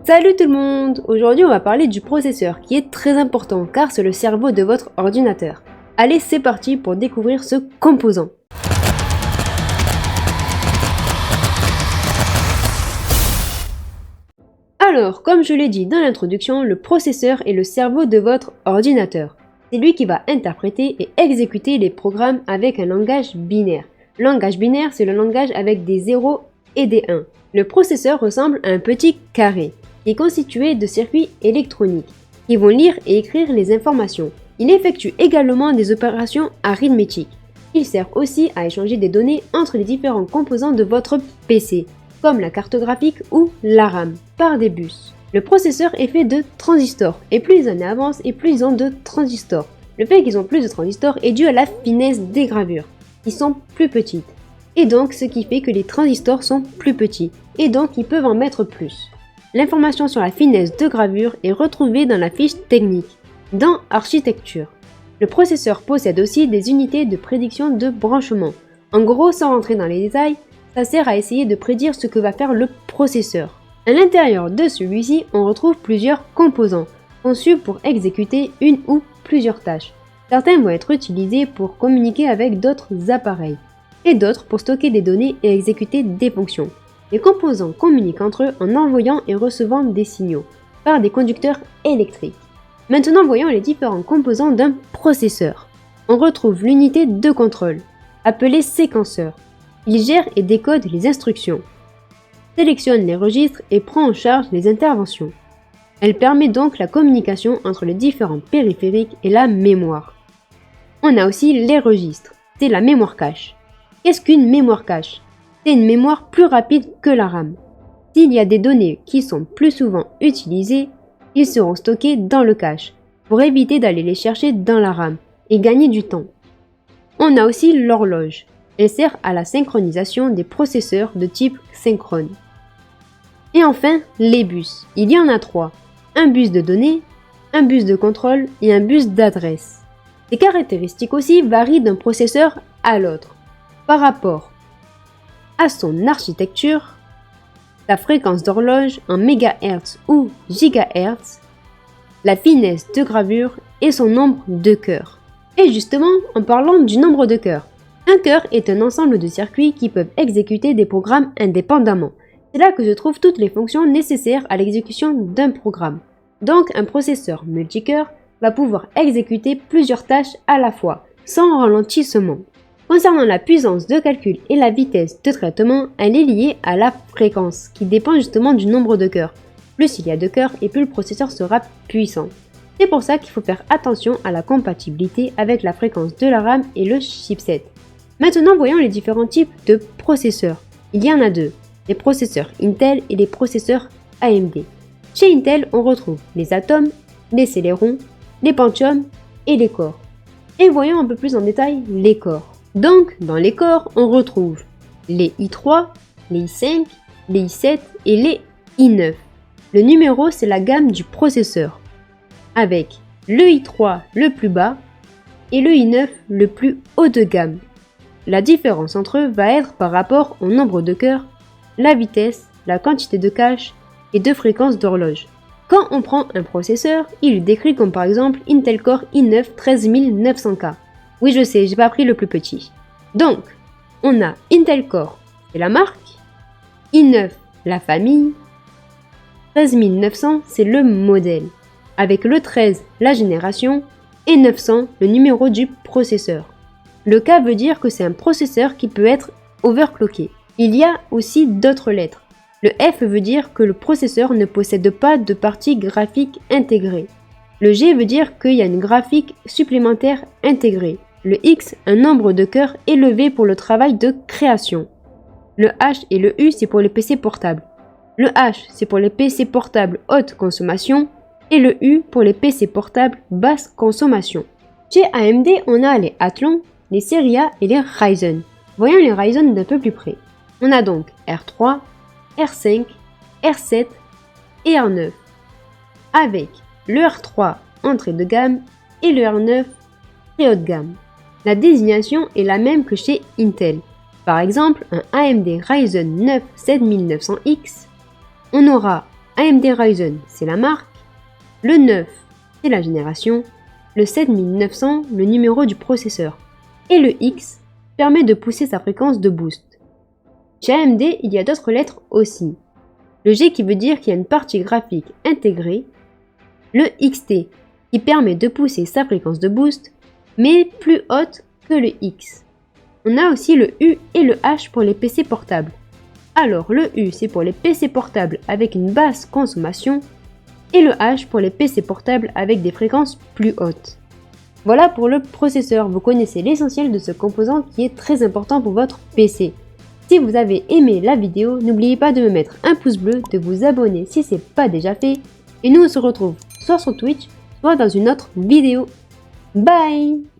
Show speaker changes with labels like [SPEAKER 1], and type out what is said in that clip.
[SPEAKER 1] Salut tout le monde! Aujourd'hui on va parler du processeur qui est très important car c'est le cerveau de votre ordinateur. Allez, c'est parti pour découvrir ce composant. Alors, comme je l'ai dit dans l'introduction, le processeur est le cerveau de votre ordinateur. C'est lui qui va interpréter et exécuter les programmes avec un langage binaire. Le langage binaire, c'est le langage avec des 0 et des 1. Le processeur ressemble à un petit carré qui est constitué de circuits électroniques qui vont lire et écrire les informations. Il effectue également des opérations arithmétiques. Il sert aussi à échanger des données entre les différents composants de votre PC, comme la carte graphique ou la RAM, par des bus. Le processeur est fait de transistors, et plus les années avancent et plus ils ont de transistors. Le fait qu'ils ont plus de transistors est dû à la finesse des gravures, qui sont plus petites. Et donc ce qui fait que les transistors sont plus petits, et donc ils peuvent en mettre plus. L'information sur la finesse de gravure est retrouvée dans la fiche technique, dans Architecture. Le processeur possède aussi des unités de prédiction de branchement. En gros, sans rentrer dans les détails, ça sert à essayer de prédire ce que va faire le processeur. À l'intérieur de celui-ci, on retrouve plusieurs composants, conçus pour exécuter une ou plusieurs tâches. Certains vont être utilisés pour communiquer avec d'autres appareils, et d'autres pour stocker des données et exécuter des fonctions. Les composants communiquent entre eux en envoyant et recevant des signaux, par des conducteurs électriques. Maintenant, voyons les différents composants d'un processeur. On retrouve l'unité de contrôle, appelée séquenceur. Il gère et décode les instructions, sélectionne les registres et prend en charge les interventions. Elle permet donc la communication entre les différents périphériques et la mémoire. On a aussi les registres, c'est la mémoire cache. Qu'est-ce qu'une mémoire cache ? C'est une mémoire plus rapide que la RAM. S'il y a des données qui sont plus souvent utilisées, ils seront stockés dans le cache, pour éviter d'aller les chercher dans la RAM et gagner du temps. On a aussi l'horloge. Elle sert à la synchronisation des processeurs de type synchrone. Et enfin, les bus. Il y en a 3. Un bus de données, un bus de contrôle et un bus d'adresse. Ces caractéristiques aussi varient d'un processeur à l'autre, par rapport à son architecture, sa fréquence d'horloge en MHz ou GHz, la finesse de gravure et son nombre de cœurs. Et justement, en parlant du nombre de cœurs, un cœur est un ensemble de circuits qui peuvent exécuter des programmes indépendamment. C'est là que se trouvent toutes les fonctions nécessaires à l'exécution d'un programme. Donc un processeur multicœur va pouvoir exécuter plusieurs tâches à la fois, sans ralentissement. Concernant la puissance de calcul et la vitesse de traitement, elle est liée à la fréquence, qui dépend justement du nombre de cœurs. Plus il y a de cœurs et plus le processeur sera puissant. C'est pour ça qu'il faut faire attention à la compatibilité avec la fréquence de la RAM et le chipset. Maintenant, voyons les différents types de processeurs. Il y en a deux, les processeurs Intel et les processeurs AMD. Chez Intel, on retrouve les Atom, les Celeron, les Pentium et les Core. Et voyons un peu plus en détail les Core. Donc, dans les corps, on retrouve les i3, les i5, les i7 et les i9. Le numéro, c'est la gamme du processeur, avec le i3 le plus bas et le i9 le plus haut de gamme. La différence entre eux va être par rapport au nombre de cœurs, la vitesse, la quantité de cache et de fréquence d'horloge. Quand on prend un processeur, il est décrit comme par exemple Intel Core i9 13900K. Oui, je sais, j'ai pas pris le plus petit. Donc, on a Intel Core, c'est la marque, i9, la famille, 13900, c'est le modèle, avec le 13, la génération, et 900, le numéro du processeur. Le K veut dire que c'est un processeur qui peut être overclocké. Il y a aussi d'autres lettres. Le F veut dire que le processeur ne possède pas de partie graphique intégrée. Le G veut dire qu'il y a une graphique supplémentaire intégrée. Le X, un nombre de cœurs élevé pour le travail de création. Le H et le U, c'est pour les PC portables. Le H, c'est pour les PC portables haute consommation. Et le U pour les PC portables basse consommation. Chez AMD, on a les Athlon, les Seria et les Ryzen. Voyons les Ryzen d'un peu plus près. On a donc R3, R5, R7 et R9. Avec le R3 entrée de gamme et le R9 très haut de gamme. La désignation est la même que chez Intel. Par exemple, un AMD Ryzen 9 7900X, on aura AMD Ryzen, c'est la marque. Le 9, c'est la génération. Le 7900, le numéro du processeur. Et le X permet de pousser sa fréquence de boost. Chez AMD, il y a d'autres lettres aussi. Le G qui veut dire qu'il y a une partie graphique intégrée. Le XT qui permet de pousser sa fréquence de boost, mais plus haute que le X. On a aussi le U et le H pour les PC portables. Alors le U c'est pour les PC portables avec une basse consommation et le H pour les PC portables avec des fréquences plus hautes. Voilà pour le processeur, vous connaissez l'essentiel de ce composant qui est très important pour votre PC. Si vous avez aimé la vidéo, n'oubliez pas de me mettre un pouce bleu, de vous abonner si ce n'est pas déjà fait, et nous on se retrouve soit sur Twitch, soit dans une autre vidéo. Bye!